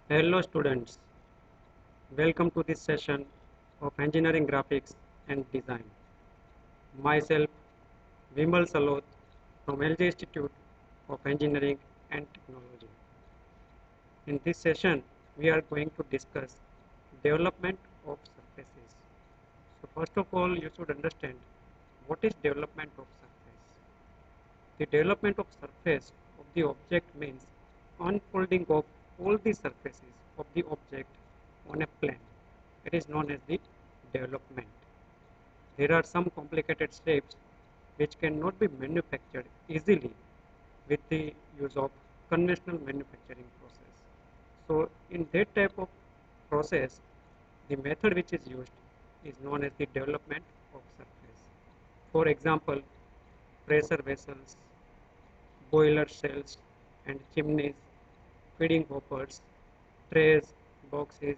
Hello students, welcome to this session of Engineering Graphics and Design. Myself Vimal Saloth from LG Institute of Engineering and Technology. In this session, we are going to discuss development of surfaces. So first of all, you should understand what is development of surface. The development of surface of the object means unfolding of all the surfaces of the object on a plane. It is known as the development. There are some complicated shapes which cannot be manufactured easily with the use of conventional manufacturing process. So in that type of process, the method which is used is known as the development of surface. For example, pressure vessels, boiler cells and chimneys, feeding hoppers, trays, boxes,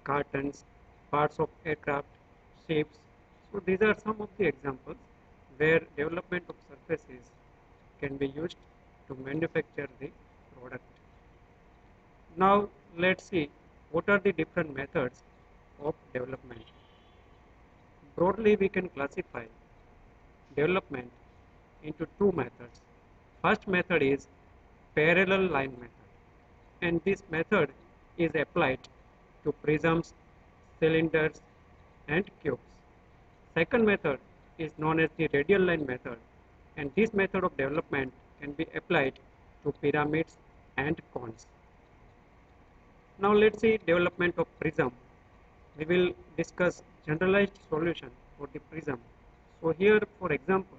cartons, parts of aircraft, ships. So these are some of the examples where development of surfaces can be used to manufacture the product. Now let's see what are the different methods of development. Broadly, we can classify development into two methods. First method is parallel line method, and this method is applied to prisms, cylinders and cubes. Second method is known as the radial line method, and this method of development can be applied to pyramids and cones. Now let's see development of prism. We will discuss generalized solution for the prism. So here, for example,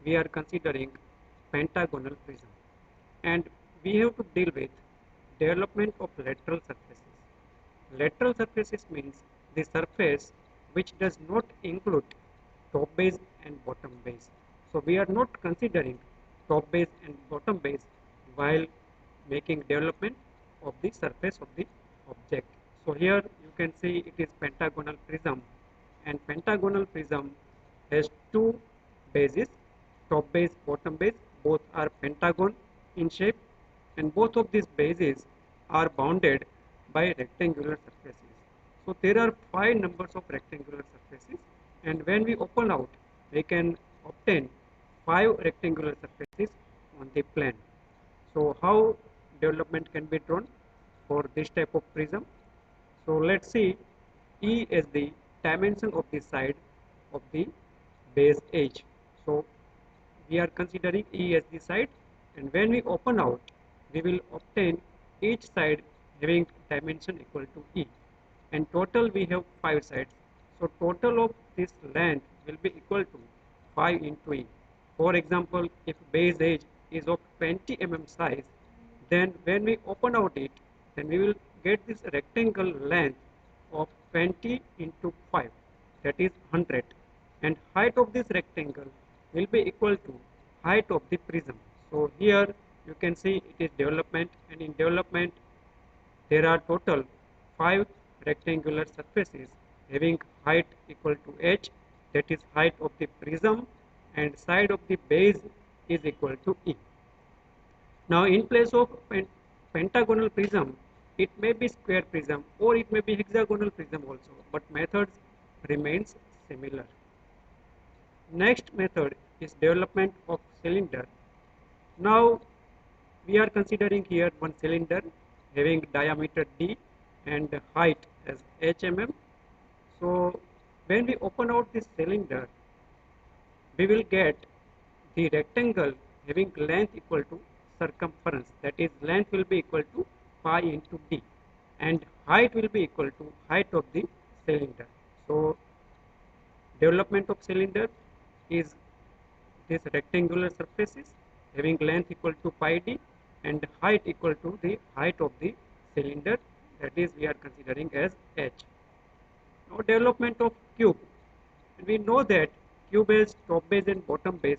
we are considering pentagonal prism, and we have to deal with development of lateral surfaces. Lateral surfaces means the surface which does not include top base and bottom base. So we are not considering top base and bottom base while making development of the surface of the object. So here you can see it is pentagonal prism, and pentagonal prism has two bases, top base, bottom base, both are pentagon in shape, and both of these bases are bounded by rectangular surfaces. So there are 5 numbers of rectangular surfaces, and when we open out, we can obtain 5 rectangular surfaces on the plane. So how development can be drawn for this type of prism? So let's see E as the dimension of the side of the base edge. So we are considering E as the side, and when we open out, we will obtain each side having dimension equal to E, and total we have 5 sides. So total of this length will be equal to 5 into E. For example, if base edge is of 20 mm size, then when we open out it, then we will get this rectangle length of 20 into 5, that is 100, and height of this rectangle will be equal to height of the prism. So here you can see it is development, and in development there are total 5 rectangular surfaces having height equal to h, that is height of the prism, and side of the base is equal to E. Now in place of pentagonal prism, it may be square prism or it may be hexagonal prism also, but methods remains similar. Next method is development of cylinder. Now we are considering here one cylinder having diameter d and height as mm. So when we open out this cylinder, we will get the rectangle having length equal to circumference, that is length will be equal to pi into d, and height will be equal to height of the cylinder. So development of cylinder is this rectangular surfaces having length equal to pi d and height equal to the height of the cylinder, that is we are considering as h. Now development of cube, and we know that cube has top base and bottom base,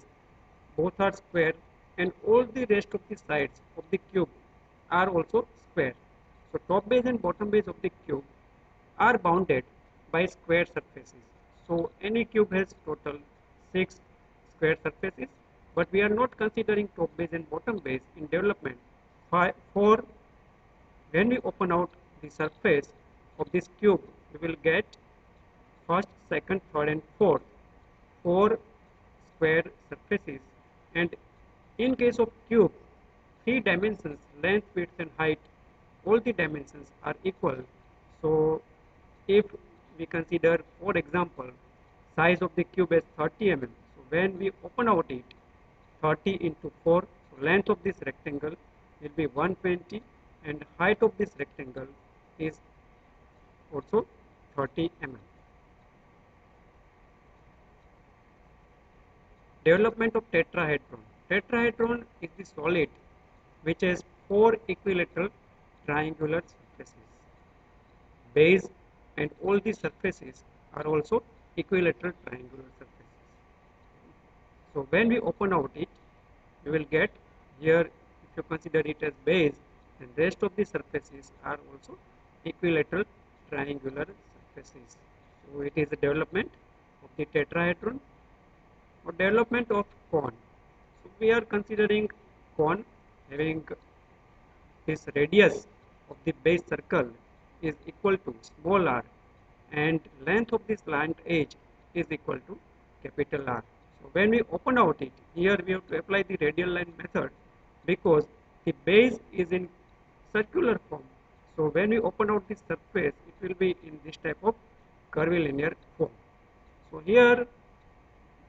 both are square, and all the rest of the sides of the cube are also square. So top base and bottom base of the cube are bounded by square surfaces. So any cube has total 6 square surfaces, but we are not considering top base and bottom base in development. For when we open out the surface of this cube, we will get first, second, third and fourth, four square surfaces. And in case of cube, three dimensions, length, width and height, all the dimensions are equal. So if we consider, for example, size of the cube as 30 mm, so when we open out it, 30 into 4, so length of this rectangle will be 120 and height of this rectangle is also 30 mm. Development of tetrahedron. Tetrahedron is the solid which has four equilateral triangular surfaces. Base and all the surfaces are also equilateral triangular surfaces. So when we open out it, we will get here, if you consider it as base, and rest of the surfaces are also equilateral triangular surfaces. So it is the development of the tetrahedron or development of cone. So we are considering cone having this radius of the base circle is equal to small r and length of this slant edge is equal to capital R. So when we open out it, here we have to apply the radial line method because the base is in circular form. So when we open out this surface, it will be in this type of curvilinear form. So here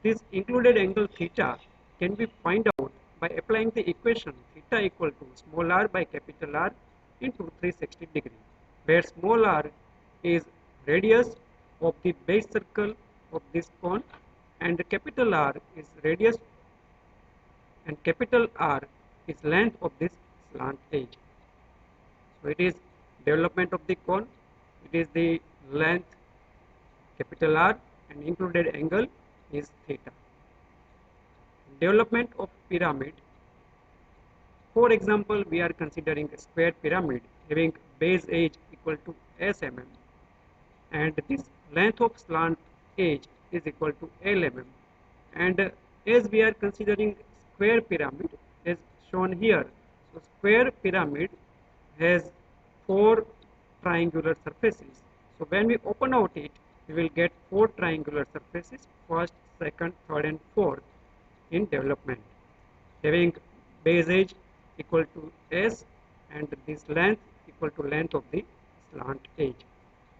this included angle theta can be find out by applying the equation theta equal to small r by capital R into 360 degree, where small r is radius of the base circle of this cone and capital R is radius and capital R is length of this slant edge. So it is development of the cone, it is the length capital R and included angle is theta. Development of pyramid. For example, we are considering a square pyramid having base edge equal to s mm and this length of slant edge is equal to l mm, and as we are considering square pyramid as shown here, so square pyramid has four triangular surfaces. So when we open out it, we will get four triangular surfaces, first, second, third and fourth in development, having base edge equal to s and this length equal to length of the slant edge.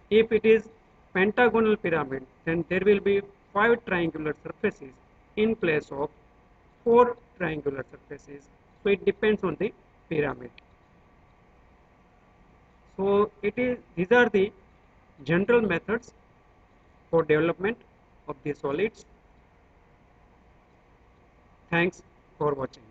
If it is pentagonal pyramid, then there will be five triangular surfaces in place of four triangular surfaces. So it depends on the pyramid. So these are the general methods for development of the solids. Thanks for watching.